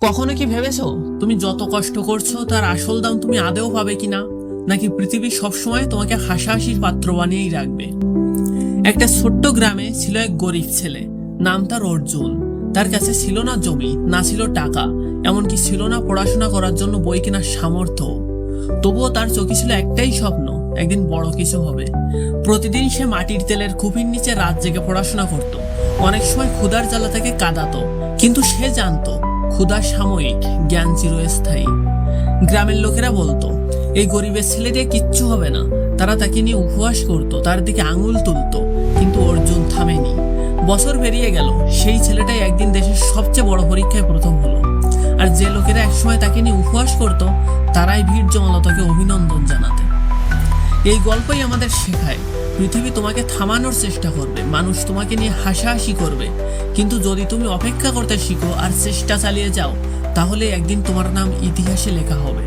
কখনো কি ভেবেছো তুমি যত কষ্ট করছো তার আসল দাম তুমি আদেও পাবে কিনা, নাকি পৃথিবী সবসময় তোমাকে হাসাহাসির পাত্র বানিয়েই রাখবে? একটা ছোট্ট গ্রামে ছিল এক গরিব ছেলে, নাম তার অর্জুন। তার কাছে ছিল না জমি, না ছিল টাকা, এমনকি ছিল না পড়াশোনা করার জন্য বই কেনার সামর্থ্য। তবুও তার চোখে ছিল একটাই স্বপ্ন, একদিন বড় কিছু হবে। প্রতিদিন সে মাটির তেলের কুপির নিচে রাত জেগে পড়াশোনা করত। অনেক সময় ক্ষুধার জ্বালা তাকে কাঁদাতো, কিন্তু সে জানতো ক্ষুধা সাময়িক, জ্ঞান চিরস্থায়ী। গ্রামের লোকেরা বলতো এই গরিবের ছেলে দিয়ে কিচ্ছু হবে না। তারা তাকে নিয়ে উপহাস করত, তার দিকে আঙুল তুলতো, কিন্তু অর্জুন থামেনি। বছর পেরিয়ে গেল, সেই ছেলেটাই একদিন দেশের সবচেয়ে বড় পরীক্ষায় প্রথম হলো। আর যে লোকেরা একসময় তাকে নিয়ে উপহাস করত, তারাই ভিড় জমালো তাকে অভিনন্দন জানাতে। এই গল্পই আমাদের শেখায়, পৃথিবী তোমাকে থামানোর চেষ্টা করবে, মানুষ তোমাকে নিয়ে হাসাহাসি করবে, কিন্তু যদি তুমি অপেক্ষা করতে শিখো আর চেষ্টা চালিয়ে যাও, তাহলে একদিন তোমার নাম ইতিহাসে লেখা হবে।